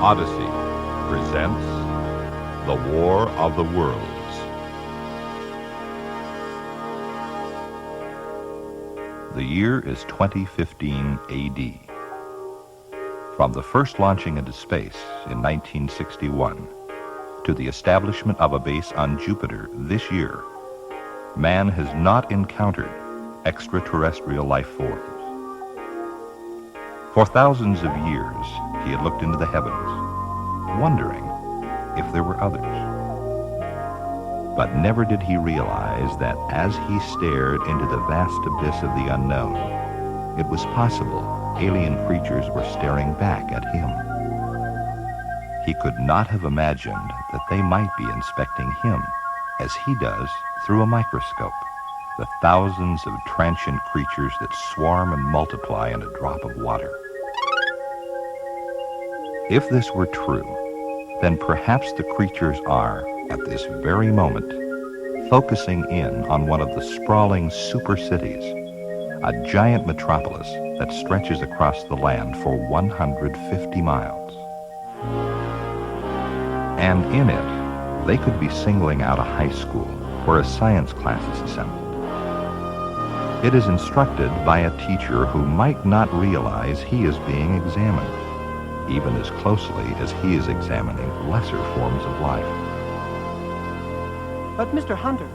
Odyssey presents The War of the Worlds. The year is 2015 A.D. From the first launching into space in 1961 to the establishment of a base on Jupiter this year, man has not encountered extraterrestrial life forms. For thousands of years, he had looked into the heavens, wondering if there were others. But never did he realize that as he stared into the vast abyss of the unknown, it was possible alien creatures were staring back at him. He could not have imagined that they might be inspecting him as he does through a microscope, the thousands of transient creatures that swarm and multiply in a drop of water. If this were true, then perhaps the creatures are, at this very moment, focusing in on one of the sprawling super cities, a giant metropolis that stretches across the land for 150 miles. And in it, they could be singling out a high school where a science class is assembled. It is instructed by a teacher who might not realize he is being examined, even as closely as he is examining lesser forms of life. But, Mr. Hunter,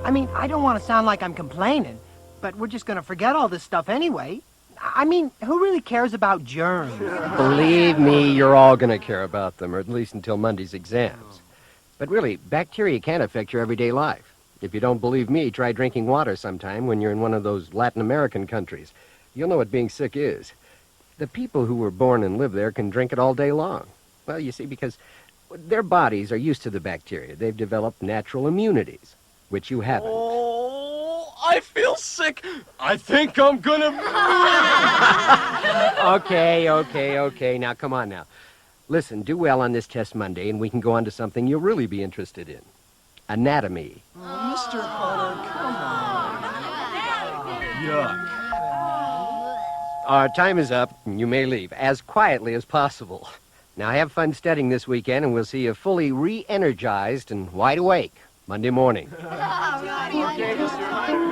I don't want to sound like I'm complaining, but we're just going to forget all this stuff anyway. Who really cares about germs? Believe me, you're all going to care about them, or at least until Monday's exams. But really, bacteria can affect your everyday life. If you don't believe me, try drinking water sometime when you're in one of those Latin American countries. You'll know what being sick is. The people who were born and live there can drink it all day long. Well, you see, because their bodies are used to the bacteria. They've developed natural immunities, which you haven't. Oh, I feel sick. I think I'm gonna... Okay. Now, come on now. Listen, do well on this test Monday, and we can go on to something you'll really be interested in. Anatomy. Oh, Mr. Hunter, come on. Yuck. Our time is up, and you may leave as quietly as possible. Now, have fun studying this weekend, and we'll see you fully re-energized and wide awake Monday morning. Okay, Mr. Hunter.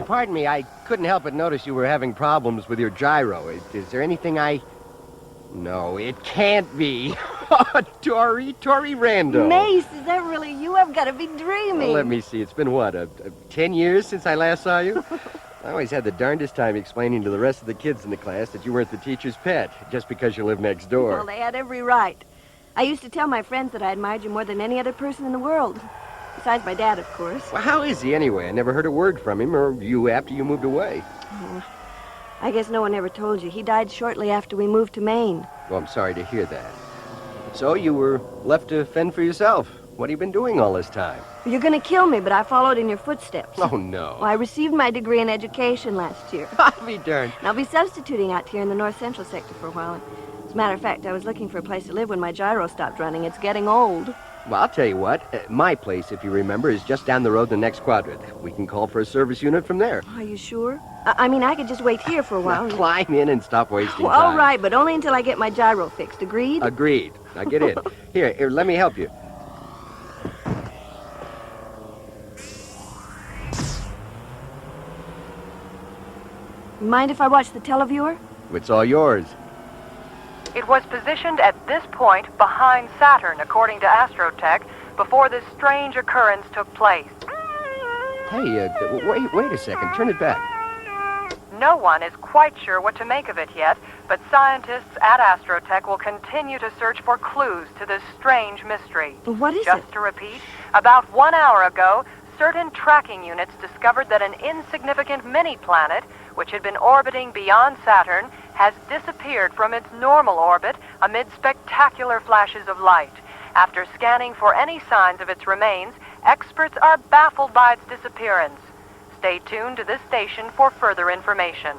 Pardon me, I couldn't help but notice you were having problems with your gyro. Is there anything No, it can't be. Tori Rando. Mace, is that really you? I've got to be dreaming. Well, let me see. It's been, 10 years since I last saw you? I always had the darndest time explaining to the rest of the kids in the class that you weren't the teacher's pet, just because you live next door. Well, they had every right. I used to tell my friends that I admired you more than any other person in the world. Besides my dad, of course. Well, how is he anyway? I never heard a word from him or you after you moved away. Oh, I guess no one ever told you. He died shortly after we moved to Maine. Well, I'm sorry to hear that. So you were left to fend for yourself. What have you been doing all this time? You're going to kill me, but I followed in your footsteps. Oh, no. Well, I received my degree in education last year. I'll be darned. And I'll be substituting out here in the North Central sector for a while. As a matter of fact, I was looking for a place to live when my gyro stopped running. It's getting old. Well, I'll tell you what. My place, if you remember, is just down the road in the next quadrant. We can call for a service unit from there. Are you sure? I could just wait here for a while. Now, climb in and stop wasting Well, time. all right, but only until I get my gyro fixed. Agreed? Agreed. Now get in. Here, let me help you. Mind if I watch the televiewer? It's all yours. It was positioned at this point behind Saturn, according to Astrotech, before this strange occurrence took place. Hey, wait a second. Turn it back. No one is quite sure what to make of it yet, but scientists at Astrotech will continue to search for clues to this strange mystery. What is Just it? to repeat, about 1 hour ago, certain tracking units discovered that an insignificant mini-planet, which had been orbiting beyond Saturn, has disappeared from its normal orbit amid spectacular flashes of light. After scanning for any signs of its remains, experts are baffled by its disappearance. Stay tuned to this station for further information.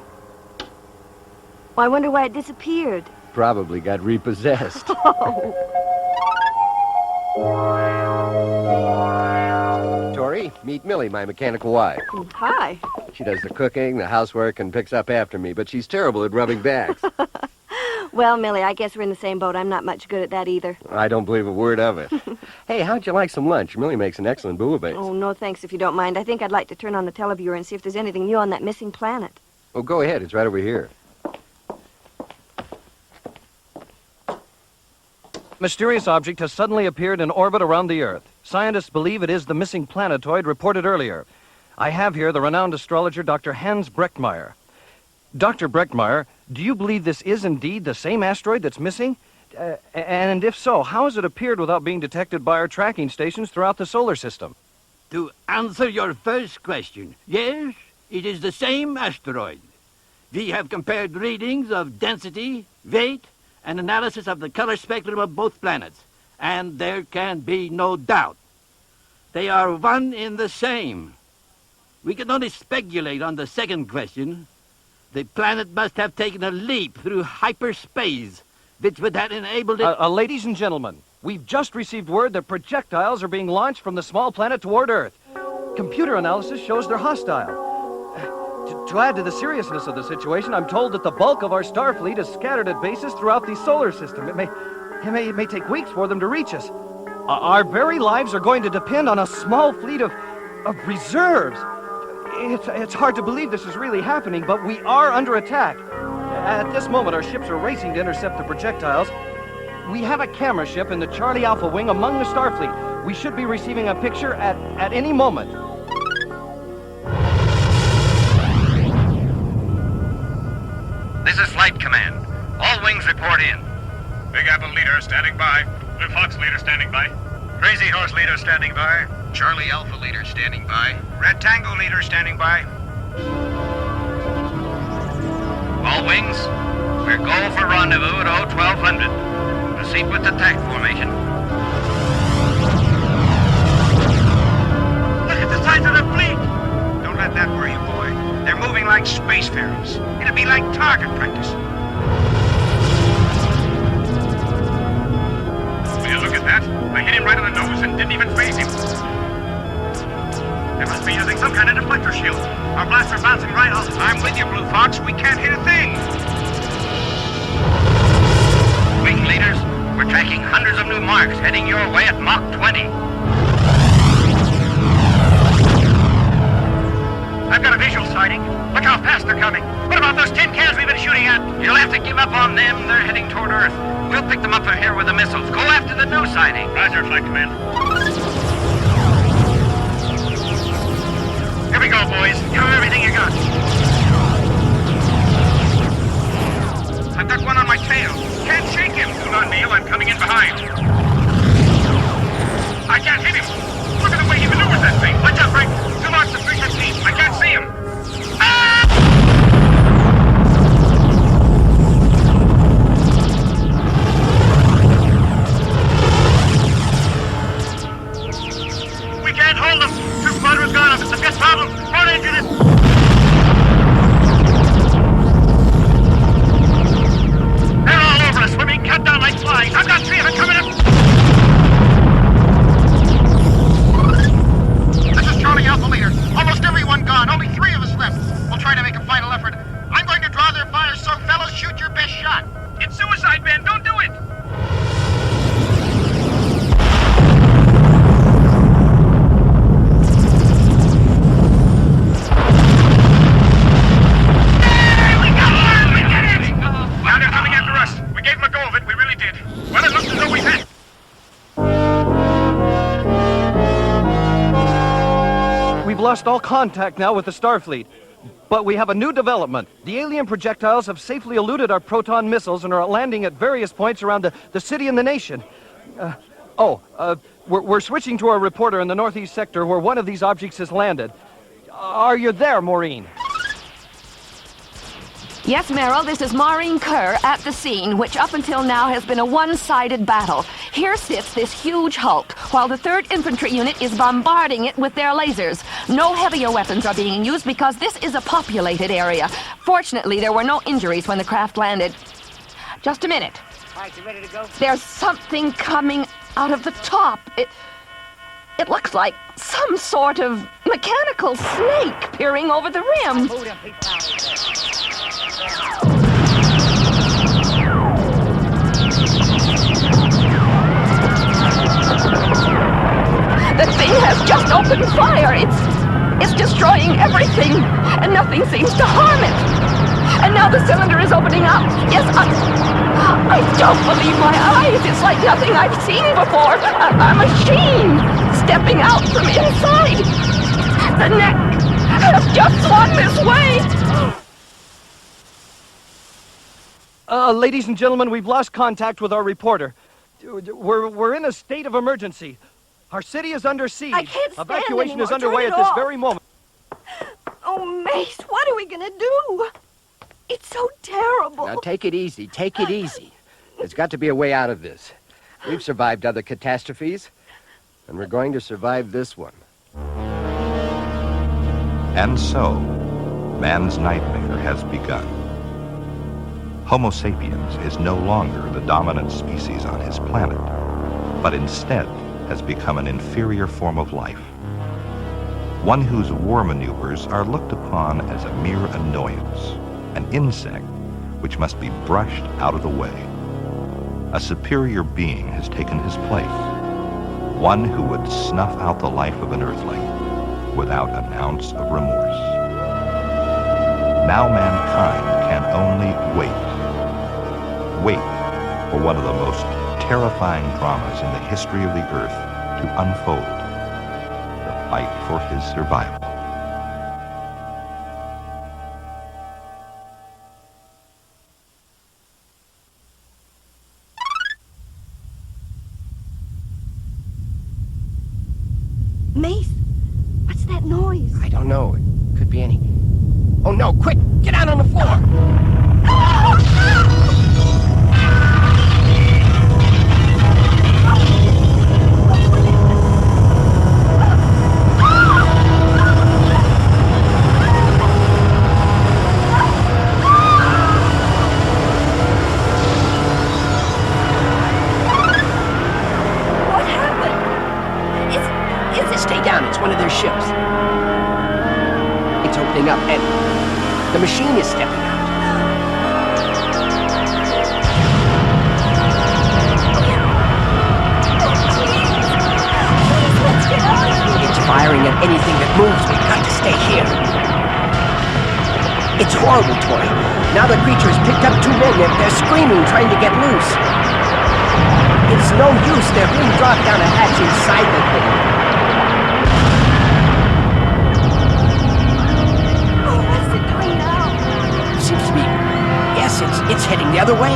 Well, I wonder why it disappeared. Probably got repossessed. Tori, Meet Millie, my mechanical wife. Hi. She does the cooking, the housework, and picks up after me, but she's terrible at rubbing backs. Well, Millie, I guess we're in the same boat. I'm not much good at that either. I don't believe a word of it. Hey, how'd you like some lunch? Millie makes an excellent bouillabaisse. Oh, no thanks if you don't mind. I think I'd like to turn on the televiewer and see if there's anything new on that missing planet. Oh, go ahead. It's right over here. Mysterious object has suddenly appeared in orbit around the Earth. Scientists believe it is the missing planetoid reported earlier. I have here the renowned astrologer Dr. Hans Brechtmeyer. Dr. Brechtmeyer, do you believe this is indeed the same asteroid that's missing? And if so, how has it appeared without being detected by our tracking stations throughout the solar system? To answer your first question, yes, it is the same asteroid. We have compared readings of density, weight, and analysis of the color spectrum of both planets, and there can be no doubt. They are one in the same. We can only speculate on the second question. The planet must have taken a leap through hyperspace, which would have enabled it... Ladies and gentlemen, we've just received word that projectiles are being launched from the small planet toward Earth. Computer analysis shows they're hostile. To add to the seriousness of the situation, I'm told that the bulk of our Starfleet is scattered at bases throughout the solar system. It may take weeks for them to reach us. Our very lives are going to depend on a small fleet of reserves. It's hard to believe this is really happening, but we are under attack. At this moment, our ships are racing to intercept the projectiles. We have a camera ship in the Charlie Alpha wing among the Starfleet. We should be receiving a picture at any moment. This is Flight Command. All wings report in. Big Apple leader standing by. Blue Fox leader standing by. Crazy Horse leader standing by. Charlie Alpha leader standing by. Red Tango leader standing by. All wings, we're go for rendezvous at 1200. Proceed with attack formation. Look at the size of the fleet! Don't let that worry you, boy. They're moving like spacefarers. It'll be like target practice. Will you look at that? I hit him right on the nose and didn't even phase him. They must be using some kind of deflector shield. Our blasts are bouncing right off. I'm with you, Blue Fox. We can't hit a thing. Wing leaders, we're tracking hundreds of new marks heading your way at Mach 20. I've got a visual sighting. Look how fast they're coming. What about those tin cans we've been shooting at? You'll have to give up on them. They're heading toward Earth. We'll pick them up from here with the missiles. Go after the new sighting. Roger, Flight Command. Here we go, boys. Give them everything you got. I've got one on my tail. Can't shake him. Do not kneel. I'm coming in behind. I can't hit him. Look at the way he maneuvers that thing. Watch out, Frank. 2 knots to 315. I can't see him. Ah! We can't hold them. 2 squadrons gone. I've got problems. Front engine is... They're all over us. We're being cut down like flies. I've got 3 of them coming up. This is Charlie Alpha leader. Almost everyone gone. Only 3 of us left. We'll try to make a final effort. I'm going to draw their fire, so fellows, shoot your best shot. It's suicide, Ben. Don't do it. Now they're coming after us. We gave them a go of it. We really did. Well, it looks as though we've hit. We've lost all contact now with the Starfleet. But we have a new development. The alien projectiles have safely eluded our proton missiles and are landing at various points around the city and the nation. We're switching to our reporter in the northeast sector where one of these objects has landed. Are you there, Maureen? Yes, Merrill, this is Maureen Kerr at the scene, which up until now has been a one-sided battle. Here sits this huge hulk, while the 3rd Infantry Unit is bombarding it with their lasers. No heavier weapons are being used because this is a populated area. Fortunately, there were no injuries when the craft landed. Just a minute. All right, you ready to go? There's something coming out of the top. It looks like some sort of mechanical snake peering over the rim. The thing has just opened fire. It's destroying everything, and nothing seems to harm it. And now the cylinder is opening up. Yes, I don't believe my eyes. It's like nothing I've seen before. A machine stepping out from inside. The neck has just swung this way. Ladies and gentlemen, we've lost contact with our reporter. We're in a state of emergency. Our city is under siege. I can't stand Evacuation anymore. is underway Turn at it this off. very moment. Oh, Mace, what are we gonna do? It's so terrible. Now, take it easy. Take it easy. There's got to be a way out of this. We've survived other catastrophes, and we're going to survive this one. And so, man's nightmare has begun. Homo sapiens is no longer the dominant species on his planet, but instead has become an inferior form of life. One whose war maneuvers are looked upon as a mere annoyance, an insect which must be brushed out of the way. A superior being has taken his place, one who would snuff out the life of an earthling without an ounce of remorse. Now mankind can only wait for one of the most terrifying dramas in the history of the earth to unfold, the fight for his survival. Mace, what's that noise? I don't know. It could be any... Oh, no, quick! Get out on the floor! What happened? Is it... Stay down. It's one of their ships. It's opening up, and the machine is stepping out. Let's get out of here. It's firing at anything that moves. We've got to stay here. It's horrible, Tori. Now the creature's picked up 2 men. They're screaming, trying to get loose. It's no use. They're being dropped down a hatch inside the thing. Oh, what's it doing now? Seems to be... Yes, it's heading the other way.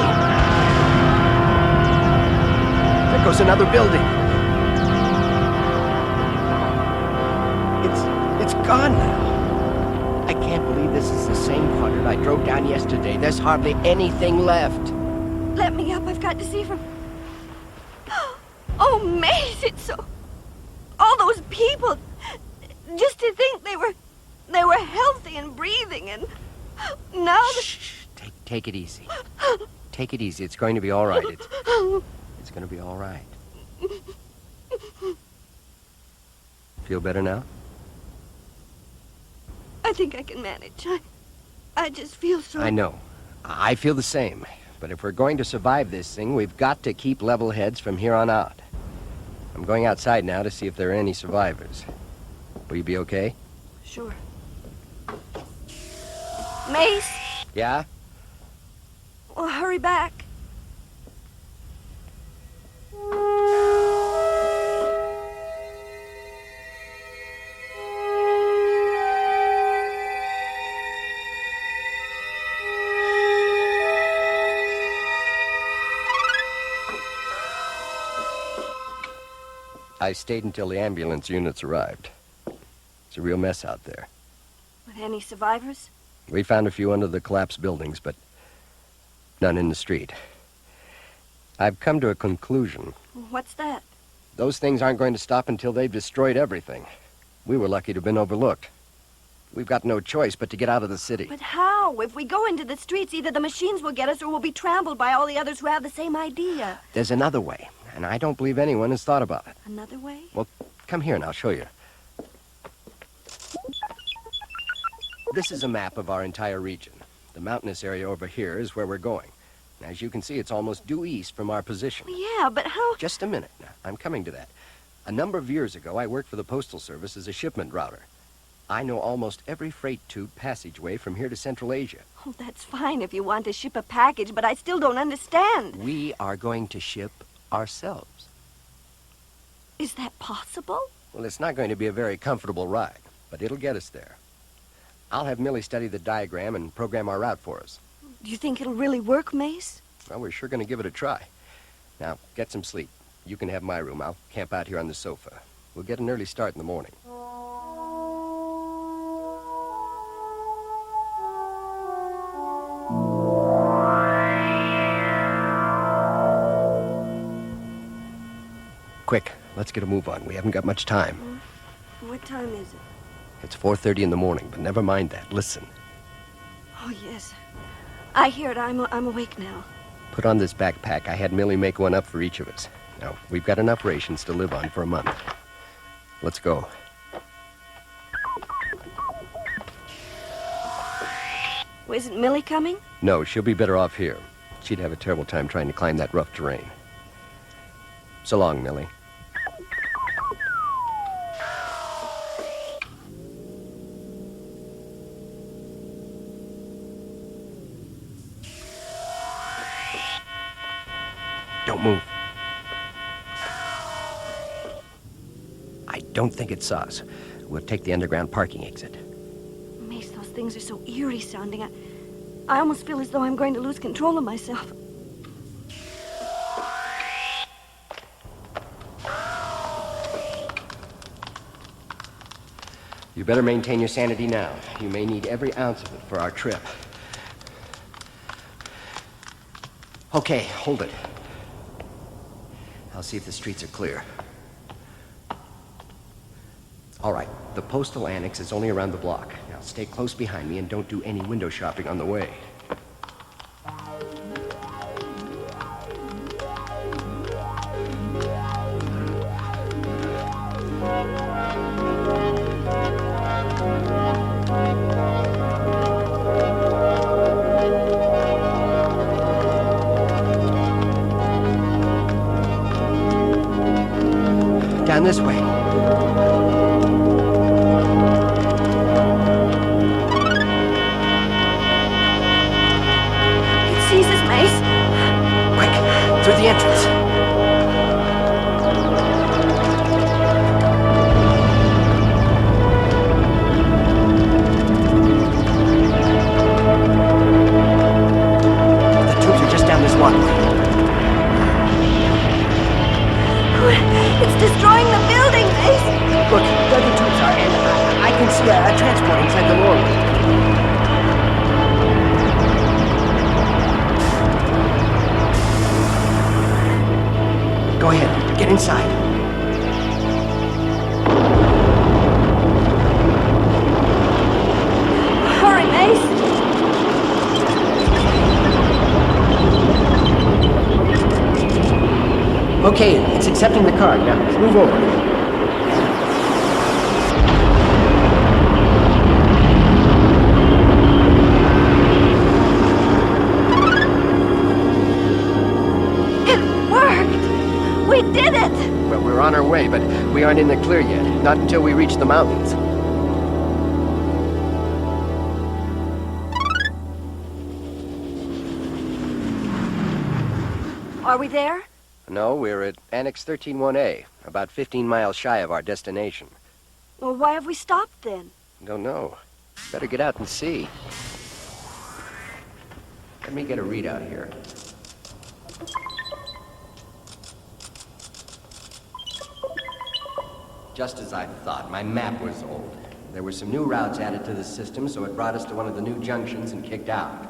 There goes another building. It's gone now. I can't believe this is the same quadrant I drove down yesterday. There's hardly anything left. Let me up. I've got to see from... Oh, Mace, it's so... All those people... Just to think they were healthy and breathing, and... Now... Shh. Take it easy. Take it easy. It's going to be all right. It's going to be all right. Feel better now? I think I can manage. I just feel so... I know. I feel the same. But if we're going to survive this thing, we've got to keep level heads from here on out. I'm going outside now to see if there are any survivors. Will you be okay? Sure. Mace, Yeah? well, hurry back. I stayed until the ambulance units arrived. It's a real mess out there. With any survivors? We found a few under the collapsed buildings, but none in the street. I've come to a conclusion. What's that? Those things aren't going to stop until they've destroyed everything. We were lucky to have been overlooked. We've got no choice but to get out of the city. But how? If we go into the streets, either the machines will get us or we'll be trampled by all the others who have the same idea. There's another way, and I don't believe anyone has thought about it. Another way? Well, come here and I'll show you. This is a map of our entire region. The mountainous area over here is where we're going. As you can see, it's almost due east from our position. Yeah, but how... Just a minute. Now, I'm coming to that. A number of years ago, I worked for the Postal Service as a shipment router. I know almost every freight tube passageway from here to Central Asia. Oh, that's fine if you want to ship a package, but I still don't understand. We are going to ship ourselves. Is that possible? Well, it's not going to be a very comfortable ride, but it'll get us there. I'll have Millie study the diagram and program our route for us. Do you think it'll really work, Mace? Well, we're sure going to give it a try. Now, get some sleep. You can have my room. I'll camp out here on the sofa. We'll get an early start in the morning. Quick, let's get a move on. We haven't got much time. What time is it? It's 4:30 in the morning, but never mind that. Listen. Oh, yes. I hear it. I'm awake now. Put on this backpack. I had Millie make one up for each of us. Now, we've got enough rations to live on for a month. Let's go. Well, isn't Millie coming? No, she'll be better off here. She'd have a terrible time trying to climb that rough terrain. So long, Millie. Don't move. I don't think it saw us. We'll take the underground parking exit. Mace, those things are so eerie sounding. I almost feel as though I'm going to lose control of myself. You better maintain your sanity now. You may need every ounce of it for our trip. Okay, hold it. I'll see if the streets are clear. All right, the postal annex is only around the block. Now stay close behind me and don't do any window shopping on the way. Down this way. It sees us, Mace. Quick, through the entrance. The tubes are just down this walkway. It's destroying the building, Mace. Look, there the tubes are, and I can see a transport inside the lower one. Go ahead, get inside. Hurry, Mace. Okay, it's accepting the card. Now, move over. It worked. We did it. Well, we're on our way, but we aren't in the clear yet. Not until we reach the mountains. Are we there? No, we're at Annex 131A, about 15 miles shy of our destination. Well, why have we stopped then? Don't know. Better get out and see. Let me get a readout here. Just as I thought, my map was old. There were some new routes added to the system, so it brought us to one of the new junctions and kicked out.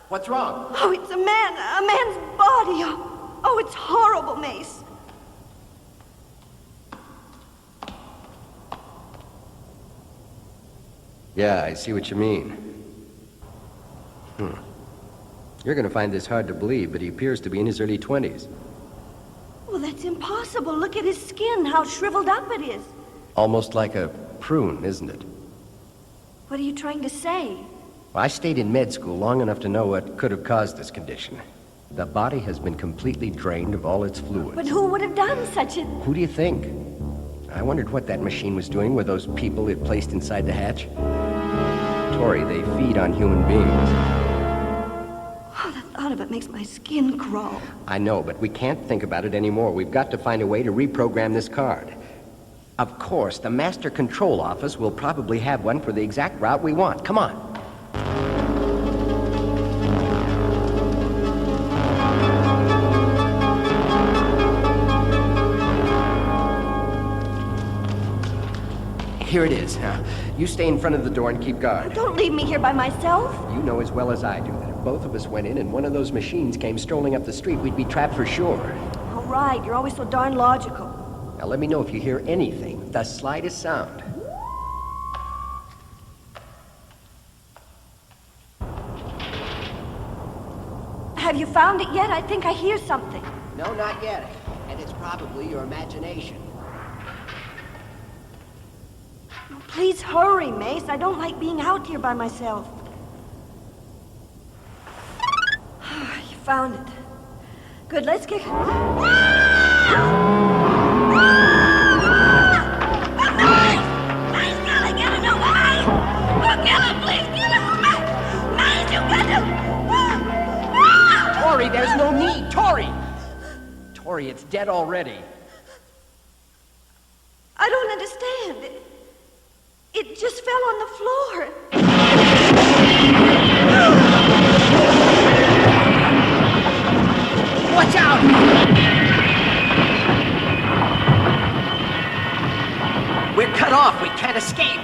What's wrong? Oh, it's a man's body. Oh, it's horrible, Mace. Yeah, I see what you mean. You're gonna find this hard to believe, but he appears to be in his early 20s. Well, that's impossible. Look at his skin, how shriveled up it is. Almost like a prune, isn't it? What are you trying to say? Well, I stayed in med school long enough to know what could have caused this condition. The body has been completely drained of all its fluids. But who would have done such a... Who do you think? I wondered what that machine was doing with those people it placed inside the hatch. Tori, they feed on human beings. Oh, the thought of it makes my skin crawl. I know, but we can't think about it anymore. We've got to find a way to reprogram this card. Of course, the Master Control Office will probably have one for the exact route we want. Come on. Here it is. Now, you stay in front of the door and keep guard. Don't leave me here by myself. You know as well as I do that if both of us went in and one of those machines came strolling up the street, we'd be trapped for sure. All right, you're always so darn logical. Now let me know if you hear anything, the slightest sound. Have you found it yet? I think I hear something. No, not yet. And it's probably your imagination. Please hurry, Mace. I don't like being out here by myself. You found it. Good, let's get... Please, Kelly, get him away! Oh, kill him, please, kill him! Mace, you got him! Tori, there's no need! Tori! Tori, it's dead already. I don't understand. It just fell on the floor. Watch out! We're cut off. We can't escape.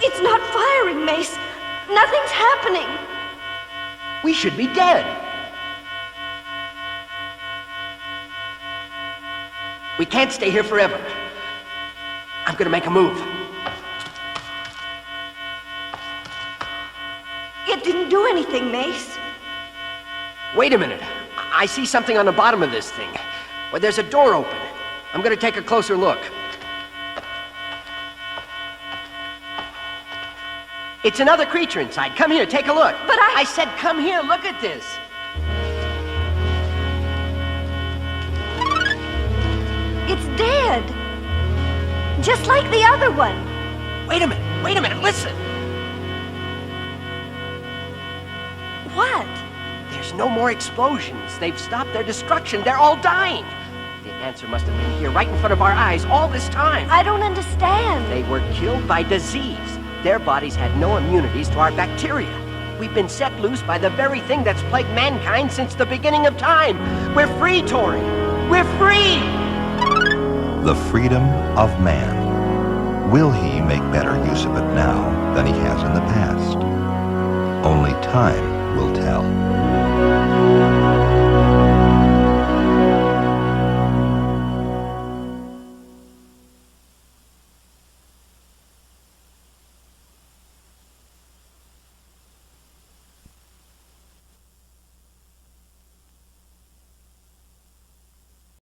It's not firing, Mace. Nothing's happening. We should be dead. We can't stay here forever. I'm gonna make a move. It didn't do anything, Mace. Wait a minute. I see something on the bottom of this thing. Well, there's a door open. I'm gonna take a closer look. It's another creature inside. Come here, take a look. But I said come here, look at this. It's dead. Just like the other one. Wait a minute, listen. What? There's no more explosions. They've stopped their destruction. They're all dying. The answer must have been here, right in front of our eyes, all this time. I don't understand. They were killed by disease. Their bodies had no immunities to our bacteria. We've been set loose by the very thing that's plagued mankind since the beginning of time. We're free, Tori. We're free! The freedom of man. Will he make better use of it now than he has in the past? Only time will tell.